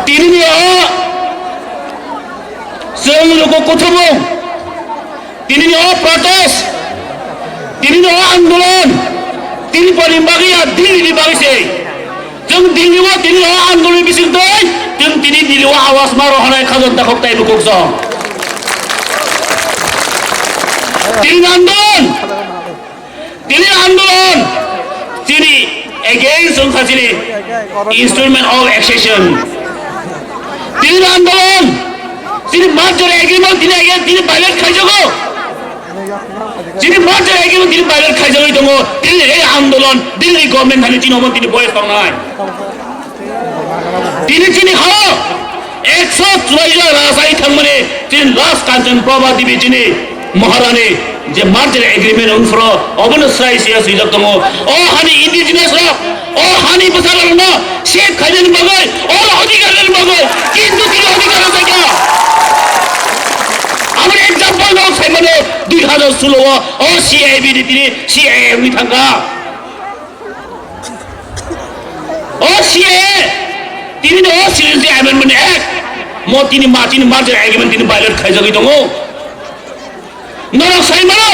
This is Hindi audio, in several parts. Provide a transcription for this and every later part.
Tininya seluruh kutubung tininya protes tininya andolan tini paling bagian diri di bangsa jeng tininya tininya andolan bising toy jeng tini diliwa awas marohanai khazan takok tay bukukso tini andolan tini against sini instrument of accession tini andolan tini marcher agreement tini against tini pilot khajago tini marcher agreement tini pilot khajago tongo tini ei andolon Delhi government thani tini omon tini boys tongnai tini ha 144 rasai thangmane tini last kanchan prabha dibi tini maharani je marcher agreement unfro obon sai sia sijak tongo o hani indigenous ro o hani basalar na sheikh khajan bagai o adhikarar bagai kintu tini adhikar sakya আমার एग्जांपल नाउ साइमनो 2016 ओ सीआईबी दिने सीआईएम नि थांगा ओ सीआईए तिनी न ओ सिरियसली अमेंडमेंट एक्ट म तिनी मार्चर एग्रीमेंट तिनी भाइलेट खाइजगै दङो नर साइमनो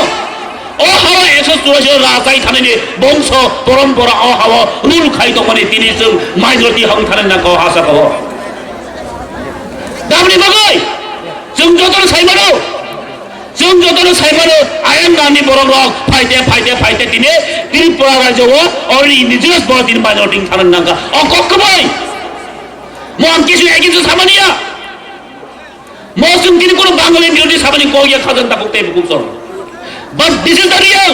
ओ हावा 184 राजाइ थानायनि बंश परम्परा ओ हावा रुल खाइ दङने तिनी जों माइनरिटी हं थानाय नाखौ आशा खौ दामनि बगै जों जतन साइमानो आयन नामनि बरं रक फाइटे तिने त्रिपुरा राज्यआव अलरेडी इंडिजिनास बर तिन माइनरिटी थानाय नांगा अ कक्कबाय म आं किसु एगिन्स सामानिया म जों तिनि कोनो बांगाली बिरोधी सामानि कगिया खाजन ताकौ ते बुकुसर but this is the real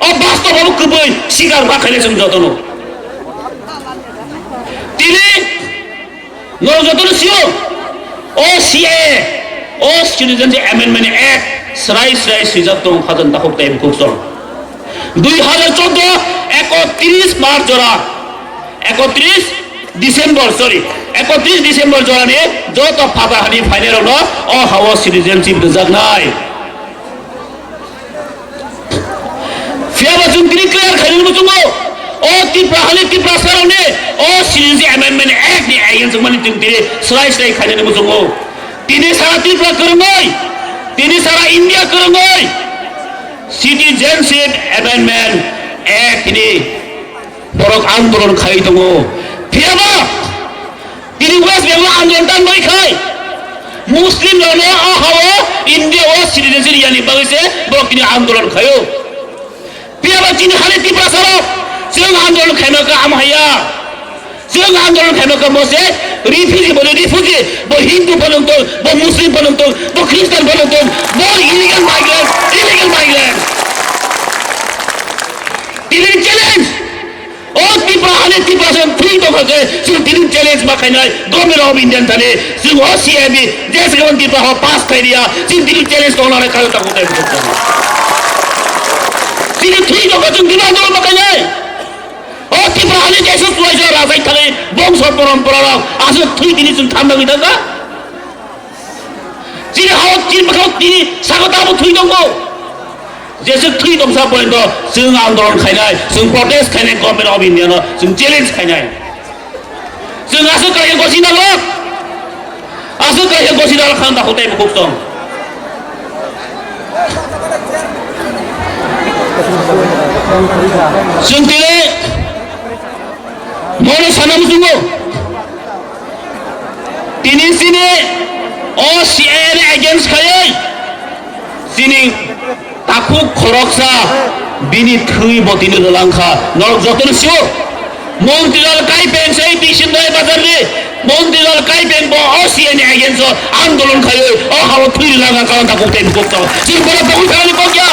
uh वास्तव अब कबै सिगार बाखाले जों जतन तिने न जतन सियो ओ सीए ओ Citizenship Amendment Act सराय सिजक दं खाजन ताकौ ते बुकुसर 2014 31 मार्च जरा 31 डिसेम्बर जराने जो तो फाताहानि फाइनल न अ हावा सिटिजनशिप रजागनाय फियाबा जों तिनि क्लियर खाइनो बुजुङो ओ तिप्रा सारावने ओ Citizenship Amendment Act नि एगेन्स्ट माने जों तिनि सराय खाइनो बुजुङो तिनि सारा तिप्रा करङै तिनि सारा इंडिया करङै Citizenship Amendment Act नि बरक आन्दोलन खाइ दङो फियाबा तिनि वेस्ट बेंगल आन्दोलन तान बैखाय मुस्लिम लनो आ हावा इंडिया ओ सिटिजनशिप यानि बगैसे बरक तिनि आन्दोलन खायो फियाबा तिनि हाले तिप्रा साराव जों आन्दोलन खाइनो का आमहाया जों आन्दोलन खाइनो का मोसे रिफ्यूजी बो हिंदू बनंतो बो मुस्लिम बनंतो बो क्रिश्चियन बनंतो बो इलीगल माइग्रेंट तिनि चैलेंज ओ तिप्रा जों फ्री दखके जों तिनि चैलेंज माखायनाय गभर्नमेंट ऑफ इंडिया थाने जों ओ सीआईबी जेसे गन तिप्रा हो पास खाइदिया जों तिनि चैलेंज दंनानै खायो ताकौ ते तिनि फ्री दखके जों तिनि आन्दोलन माखायनाय ओ तिप्रा जेसे सुवाइजो राजाइ थाने बंश परम्परा आसो थुइ दिनि जों थामनाङै थांगा जिनि हाव तिनि बखाव तिनि सागताबो थुइ दंगो जेसे थुइ दंसा पयन्त जों आन्दोलन खाइनाय जों प्रोटेस्ट खाइनाय गभर्नमेंट अफ इंडिया न जों चैलेंज खाइनाय जों आसो काहे गसिना खान ताकौ ते बुकुक दं जों तिने मोनो सानाम जुङो तिनि सिने ओ सीए एगेन्स्ट खायै सिनि ताकु खरकसा बिनि थै बतिनो ललांखा नरक जतन सियो मन्त्रीलाल काइपेन सै तिसिनदाय बाजारनि मन्त्रीलाल काइपेन बो ओ सीए एगेन्स्ट आन्दोलन खायै ओ हाव थै लागा कान ताकौ ते बुकता जों बरा बगै थानि कगिया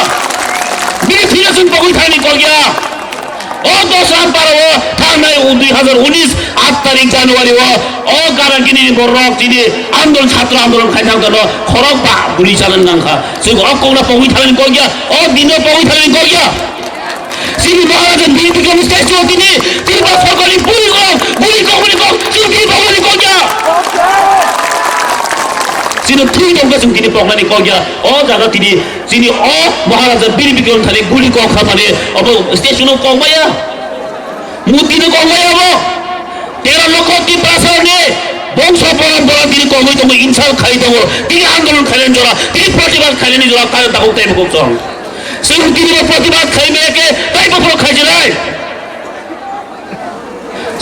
बिनि फिरा जों बगै थानि कगिया ओ दोसान पारो थांनाय 2019 8 तारिख जानुवारी ओ गारांगिनि बरक दिनि आन्दोलन छात्र आन्दोलन खाइनांगन खरक बा गुलि जालन नांखा जों अकौना पगै थानि कगिया ओ दिनो पगै थानि कगिया सिनि महाराज बिनि कम स्टेज दिनि तिरबा सरकारि गुलि को सिनि पगै कगिया सिनि थुइ दंगा जों दिनि पगनानि कगिया ओ जागा दिनि सिनि ओ महाराज बिनि कम थानि गुलि को खामाने अब स्टेशनो कमाया मुतिनो कमाया अब 13 लक्ष तिप्रा सरने বংশ পরম্পরা তিনি কমই দङ ইনসাল খাই দङ তিনি আন্দোলন খাইলেন জরা তিনি প্রতিবাদ খাইলেন জরা কারণ তাকে তাই বকছং जों दिनै प्रतिबाद खायबायके ताइ बफोर खायजनाय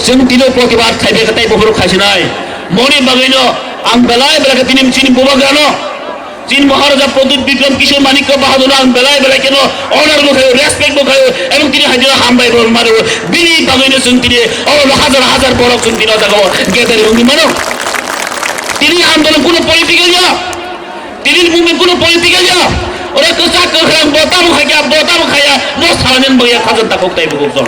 जों दिनै प्रतिबाद खायबायके ताइ बफोर खायजनाय मनि बागैनो आं बेलाय बेलाके दिनै चिनि बुबाग्रानो चीन महाराजा प्रदीप विक्रम किशोर मानिक बाहादुर आं बेलाय बेलाय केनो ऑनर बखायो रेसपेक्ट बखायो एवं दिनै हाजिरा हामबाय मारो बिनि बागैनो जों दिनै हाजार हाजार बरक जों दिनै जागो गेदेर उनि मानो दिनै आन्दोलन कोनो पलिटिकल या दिनै मुभमेन्ट कोनो पलिटिकल या ओरे कसा कहरां बोताम खाया न सालानेन बया खाजन ताखौ ताइ बगजों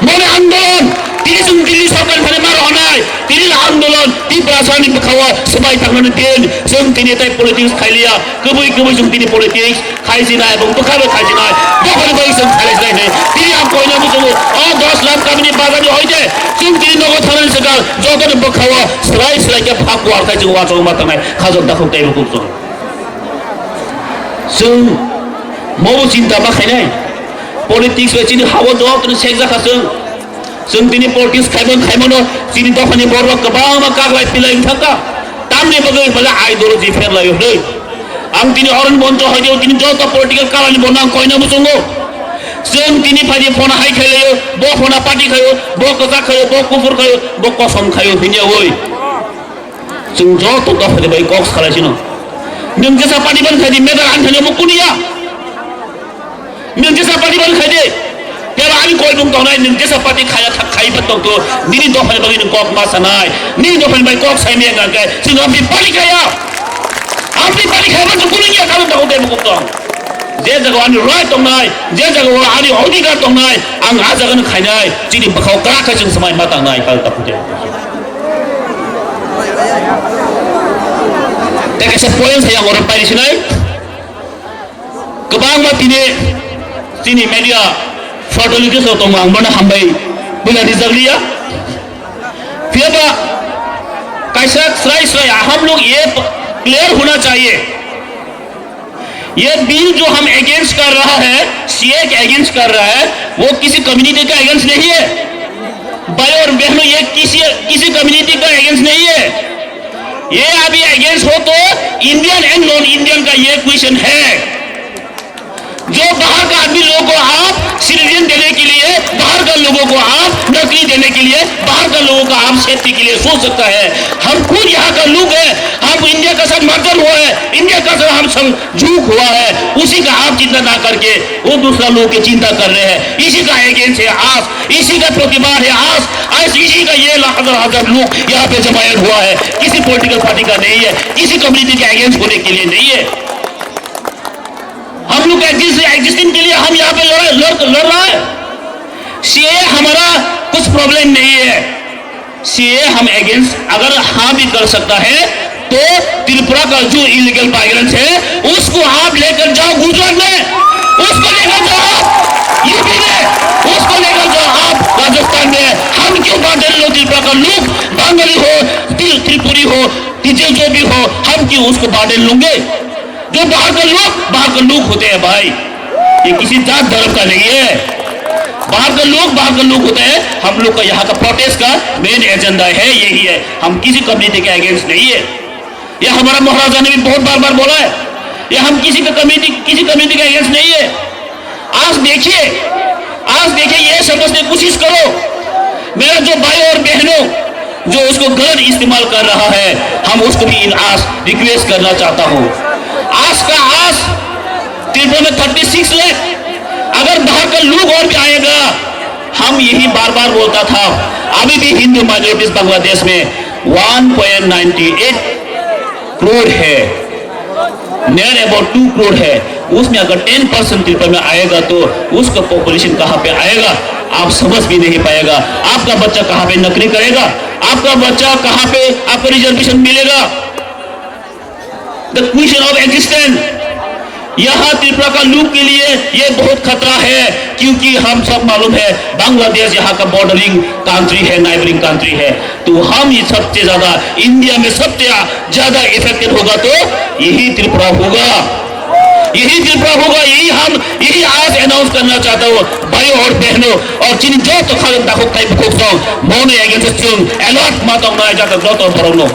मने आन्दोलन तिनि जों दिल्ली सरकार फाले मार हनाय तिनि आन्दोलन ति प्रासानि बखावा सबाय थांनानै दिन जों दिनै ताइ पलिटिक्स खाइलिया गबै जों दिनै पलिटिक्स खाइजिनाय एबं बखाबो खाइजिनाय बखल बै जों खाइजिनाय तिनि आं कयना बुझो 10 लाख गामिनि बाजारनि होइदे जों दिनै नगद थानानै सका जगन बखावा सराय के फाक वारथाय जों वाचो मातानाय खाजन ताखौ ताइ बगजों जों मौ चिन्ता बाखायनाय पलिटिक्स बेचिनि हावा जवाब तने सेक जाखासों जों दिनै पलिटिक्स खायमोनो चिनि दखानि बर गोबां कागलाय पिलाय थाका तामने बगै बले आइडियोलॉजी फेरलाय होदै आं दिनै अरन बन्द होइदो दिनै जत पलिटिकल कालानि बना कयना बुझंगो जों दिनै फादि फना हाय खायो ब फना पार्टी खायो ब कजा खायो ब कुफुर खायो ब कसम खायो हिनिया ओइ जों जत दफाले बाय कक्स खालायसिनो नों जेसा पार्टी बन खायदि मेदार आनथाने मुकुनिया नों जेसा पार्टी बन खायदि तेरा आनि कय बुं दनाय नों जेसा पार्टी खाया खायबा दंतो दिनै दफाले बागै नों कक मासानाय नि दफाले बाय कक साइमे गाके जों आमि पार्टी खाया जों कुनिया खालाम दाखौ दे बुं दं जे जायगायाव आनि राइट दंनाय जे जायगायाव आनि अधिकार दंनाय आं आ जायगानो खायनाय दिनै बखाव क्राखा जों समाय मा दांनाय खाल दाखौ दे तेकेसे पॉइंट्स है और पाइसिनाय गोबां मा दिनै मीडिया फटोलिके सो तो आंबोनो हामबाय बुलानि जगलिया फिर कैसा स्राय हम लोग ये क्लियर होना चाहिए ये बिल जो हम अगेंस्ट कर रहा है सीए के अगेंस्ट कर रहा है वो किसी कम्युनिटी का अगेंस्ट नहीं है भाई और बहनों ये किसी कम्युनिटी का अगेंस्ट नहीं है ये अभी अगेंस्ट हो तो इंडियन एंड नॉन इंडियन का ये क्वेश्चन है जो बाहर का आदमी लोगों को आप सिटीजन देने के लिए बाहर का लोगों को आप नौकरी देने के लिए बाहर का लोगों का आप सेफ्टी के लिए सोच सकता है हम खुद यहाँ का लोग है हम इंडिया का साथ मर्जर हुआ है इंडिया का साथ हम सब झूठ हुआ है उसी का आप चिंता ना करके वो दूसरा लोग की चिंता कर रहे हैं इसी का अगेंस्ट है आस इसी का प्रतिबाद है आस इसी का ये हजार लोग यहाँ पे जमायत हुआ है किसी पॉलिटिकल पार्टी का नहीं है किसी कम्युनिटी के अगेंस्ट होने के लिए नहीं है हम लोग एग्जिस्टिंग के लिए हम यहाँ पे लड़ रहा है सीए हमारा कुछ प्रॉब्लम नहीं है सीए हम अगेंस्ट अगर हाँ भी कर सकता है तो त्रिपुरा का जो इलीगल माइग्रेंट्स है उसको आप लेकर जाओ गुजरात में उसको लेकर जाओ यूपी में उसको लेकर जाओ आप राजस्थान में हम क्यों बांटे लोग त्रिपुरा का लोग बंगाली हो त्रिपुरी हो जो भी हो हम क्यों उसको बांटे लूंगे जो बाहर के लोग होते हैं भाई ये किसी जात धर्म का नहीं है बाहर के लोग होते हैं हम लोग का यहाँ का प्रोटेस्ट का मेन एजेंडा है यही है हम किसी कम्युनिटी के अगेंस्ट नहीं है ये हमारा महाराजा ने भी बहुत बार बोला है ये हम किसी कम्युनिटी के अगेंस्ट नहीं है आज देखिए ये समझने की कोशिश करो मेरा जो भाई और बहनों जो उसको गलत इस्तेमाल कर रहा है हम उसको भी रिक्वेस्ट करना चाहता हूँ आस त्रिपुरा में 36 लाख अगर बाहर का लोग और भी आएगा हम यही बार बोलता था अभी भी हिंदू माइनॉरिटीज बांग्लादेश में 1.98 करोड़ है नियर अबाउट 2 करोड़ है उसमें अगर 10% त्रिपुरा में आएगा तो उसका पॉपुलेशन कहाँ पे आएगा आप समझ भी नहीं पाएगा आपका बच्चा कहाँ पे नौकरी करेगा आपका बच्चा कहाँ पे आपको रिजर्वेशन मिलेगा द क्वेश्चन ऑफ एग्जिस्टेंस यहाँ त्रिपुरा का लोग के लिए ये बहुत खतरा है क्योंकि हम सब मालूम है बांग्लादेश यहाँ का बॉर्डरिंग कंट्री है नाइबरिंग कंट्री है तो हम ये सबसे ज्यादा इंडिया में सबसे ज्यादा इफेक्टेड होगा तो यही त्रिपुरा होगा यही त्रिपुरा होगा, यही आज अनाउंस करना चाहता हूँ भाइयों और बहनों, और जिन जो तो खालन दाखो टाइप कोक्सों मोने अगेंस्ट चुन अलर्ट मातों ना जाता जो तो बरोनो।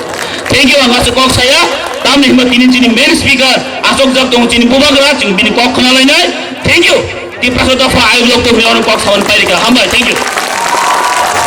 थैंक यू आंगा से कोक saya ताम हिम्मत जिन मेन स्पीकर अशोक जब तो जिन बुबाग्रा जिन बिन कोक खना line. Thank you. Tipra Motha Bai लोग तो मिलाने कोक सावन पाई का हम। Thank you.